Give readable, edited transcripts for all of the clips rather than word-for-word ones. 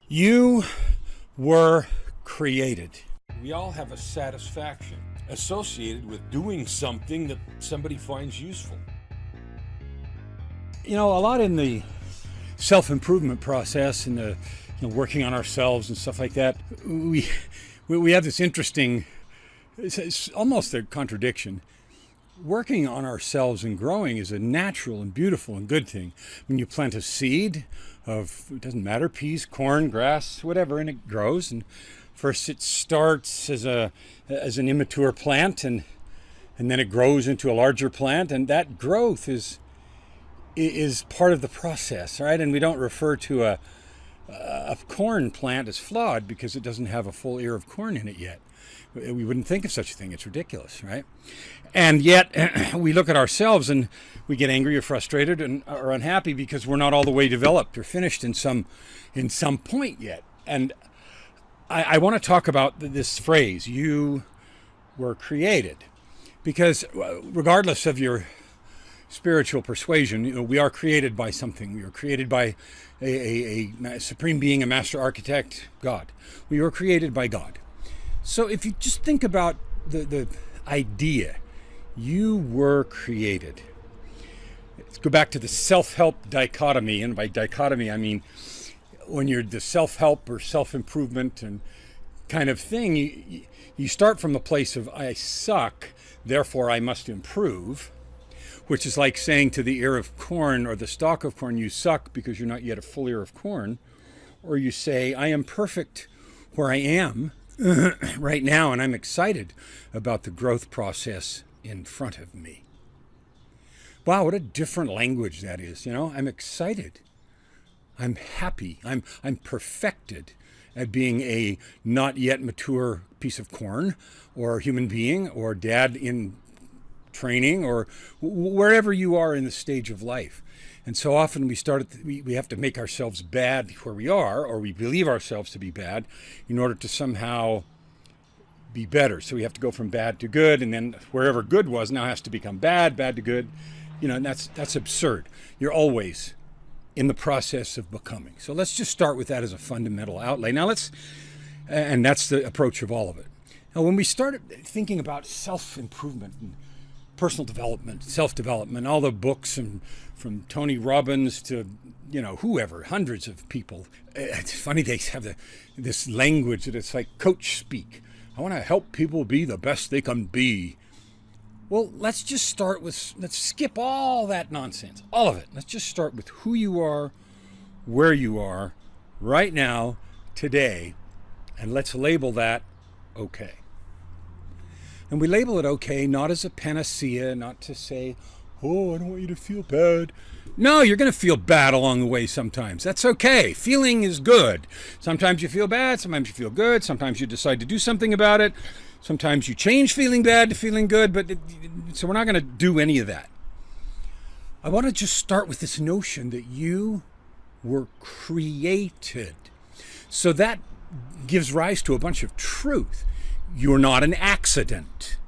You were created. We all have a satisfaction associated with doing something that somebody finds useful. You know, a lot in the self-improvement process and the working on ourselves and stuff like that, we have this interesting, it's almost a contradiction. Working on ourselves and growing is a natural and beautiful and good thing. When you plant a seed of, it doesn't matter, peas, corn, grass, whatever, and it grows. And first it starts as an immature plant, and then it grows into a larger plant, and that growth is part of the process, right? And we don't refer to a corn plant as flawed because it doesn't have a full ear of corn in it yet. We wouldn't think of such a thing. It's ridiculous, right? And yet we look at ourselves and we get angry or frustrated or unhappy because we're not all the way developed or finished in some point yet. And I want to talk about this phrase, you were created, because regardless of your spiritual persuasion, we are created by something. We are created by a supreme being, a master architect, God. We were created by God. So if you just think about the idea, you were created. Let's go back to the self-help dichotomy. And by dichotomy, I mean when you're the self-help or self-improvement and kind of thing, you start from the place of I suck, therefore I must improve, which is like saying to the ear of corn or the stalk of corn, you suck because you're not yet a full ear of corn. Or you say, I am perfect where I am right now, and I'm excited about the growth process in front of me. Wow, what a different language that is. I'm excited. I'm happy. I'm perfected at being a not yet mature piece of corn or human being or dad in training or wherever you are in the stage of life. And so often we have to make ourselves bad where we are, or we believe ourselves to be bad in order to somehow be better. So we have to go from bad to good, and then wherever good was now has to become bad to good. And that's absurd. You're always in the process of becoming. So let's just start with that as a fundamental outlay. Now and that's the approach of all of it. Now when we started thinking about self-improvement and personal development, self-development, all the books and from Tony Robbins to, whoever, hundreds of people. It's funny they have this language that it's like coach speak. I want to help people be the best they can be. Well, let's skip all that nonsense, all of it. Let's just start with who you are, where you are, right now, today, and let's label that okay. And we label it okay, not as a panacea, not to say, oh, I don't want you to feel bad. No, you're going to feel bad along the way sometimes. That's okay. Feeling is good. Sometimes you feel bad, sometimes you feel good, sometimes you decide to do something about it. Sometimes you change feeling bad to feeling good, so we're not going to do any of that. I want to just start with this notion that you were created. So that gives rise to a bunch of truth. You're not an accident.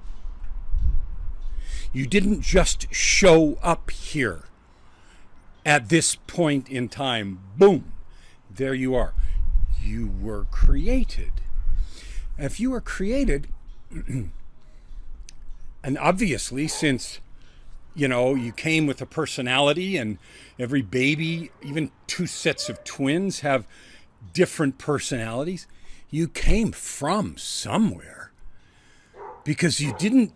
You didn't just show up here at this point in time. Boom, there you are. You were created. If you were created, and obviously since you came with a personality, and every baby, even two sets of twins have different personalities, you came from somewhere, because you didn't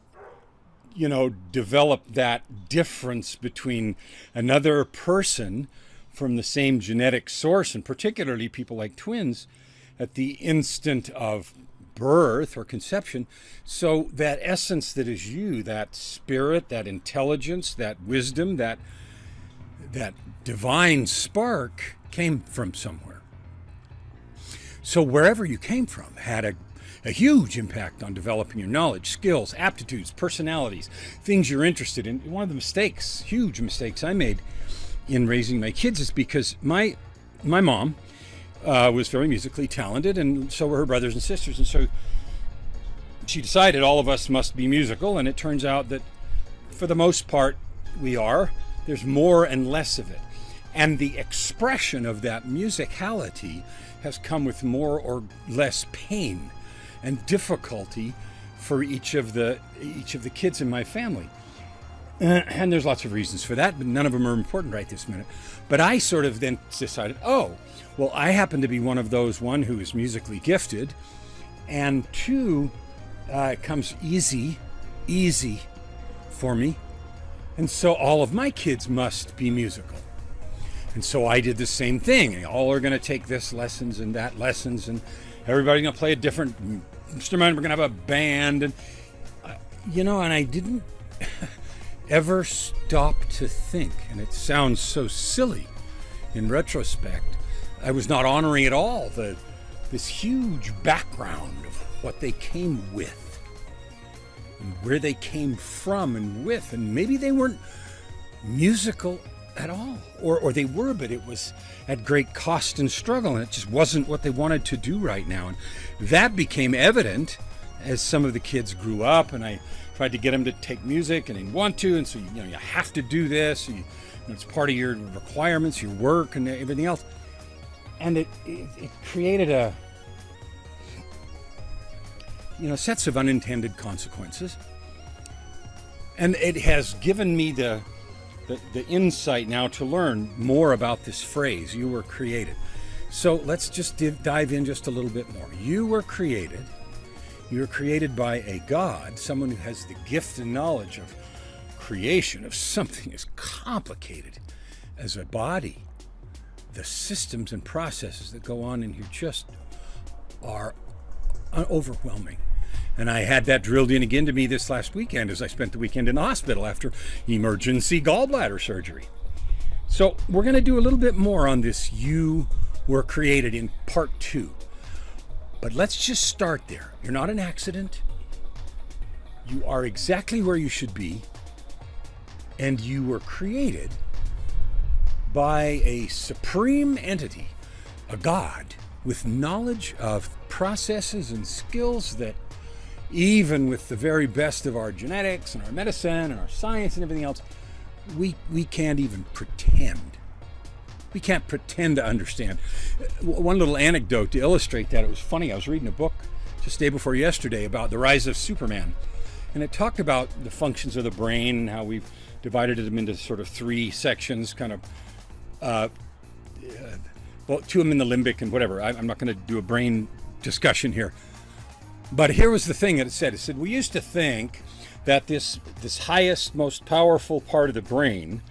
develop that difference between another person from the same genetic source, and particularly people like twins, at the instant of birth or conception. So that essence that is you, that spirit, that intelligence, that wisdom, that divine spark came from somewhere. So wherever you came from had a huge impact on developing your knowledge, skills, aptitudes, personalities, things you're interested in. One of the huge mistakes I made in raising my kids is because my mom was very musically talented, and so were her brothers and sisters. And so she decided all of us must be musical, and it turns out that for the most part we are. There's more and less of it. And the expression of that musicality has come with more or less pain and difficulty for each of the kids in my family. And there's lots of reasons for that, but none of them are important right this minute. But I sort of then decided, oh, well, I happen to be one of those, one, who is musically gifted, and two, it comes easy for me. And so all of my kids must be musical. And so I did the same thing. All are going to take this lessons and that lessons, and everybody's going to play a different instrument. We're going to have a band. And, and I didn't ever stop to think, and it sounds so silly in retrospect, I was not honoring at all this huge background of what they came with and where they came from and with. And maybe they weren't musical at all, or they were, but it was at great cost and struggle, and it just wasn't what they wanted to do right now. And that became evident as some of the kids grew up, and I tried to get them to take music, and they want to, and so you have to do this. It's part of your requirements, your work, and everything else. And it created sets of unintended consequences. And it has given me the insight now to learn more about this phrase, you were created. So let's just dive in just a little bit more. You were created. You were created by a God, someone who has the gift and knowledge of creation, of something as complicated as a body. The systems and processes that go on in here just are overwhelming. And I had that drilled in again to me this last weekend as I spent the weekend in the hospital after emergency gallbladder surgery. So we're going to do a little bit more on this you were created in part 2. But let's just start there. You're not an accident. You are exactly where you should be. And you were created by a supreme entity, a God, with knowledge of processes and skills that even with the very best of our genetics and our medicine and our science and everything else, we can't even pretend. We can't pretend to understand. One little anecdote to illustrate that, it was funny. I was reading a book just day before yesterday about the rise of Superman. And it talked about the functions of the brain and how we've divided them into sort of 3 sections, kind of, well, 2 of them in the limbic and whatever. I'm not going to do a brain discussion here. But here was the thing that it said. It said, we used to think that this highest, most powerful part of the brain,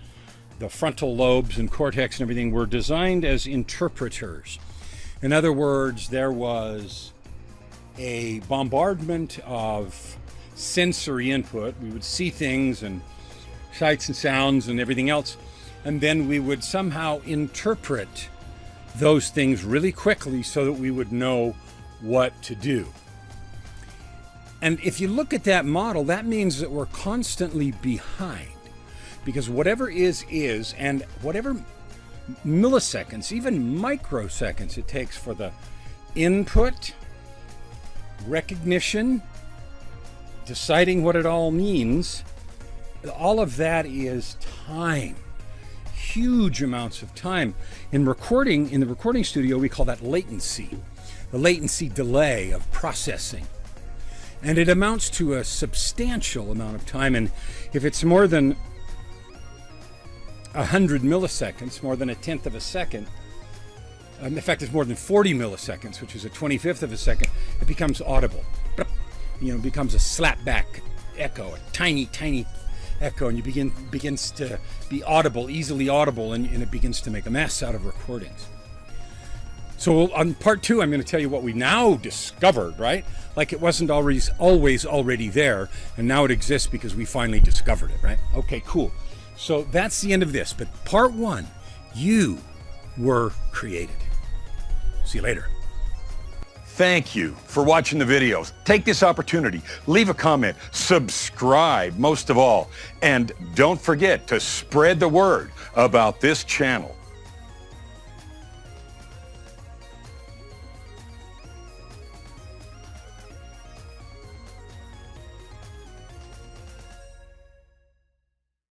the frontal lobes and cortex and everything, were designed as interpreters. In other words, there was a bombardment of sensory input. We would see things and sights and sounds and everything else, and then we would somehow interpret those things really quickly so that we would know what to do. And if you look at that model, that means that we're constantly behind, because whatever is, and whatever milliseconds, even microseconds it takes for the input, recognition, deciding what it all means, all of that is time. Huge amounts of time. In the recording studio, we call that latency, the latency delay of processing. And it amounts to a substantial amount of time. And if it's more than 100 milliseconds, more than 1/10 of a second, in fact, it's more than 40 milliseconds, which is a 25th of a second, it becomes audible. It becomes a slapback echo, a tiny, tiny echo, and begins to be audible, easily audible, and it begins to make a mess out of recordings. So on part 2, I'm going to tell you what we now discovered, right? Like it wasn't always already there, and now it exists because we finally discovered it, right? Okay, cool. So that's the end of this. But part 1, you were created. See you later. Thank you for watching the videos. Take this opportunity, leave a comment, subscribe most of all, and don't forget to spread the word about this channel.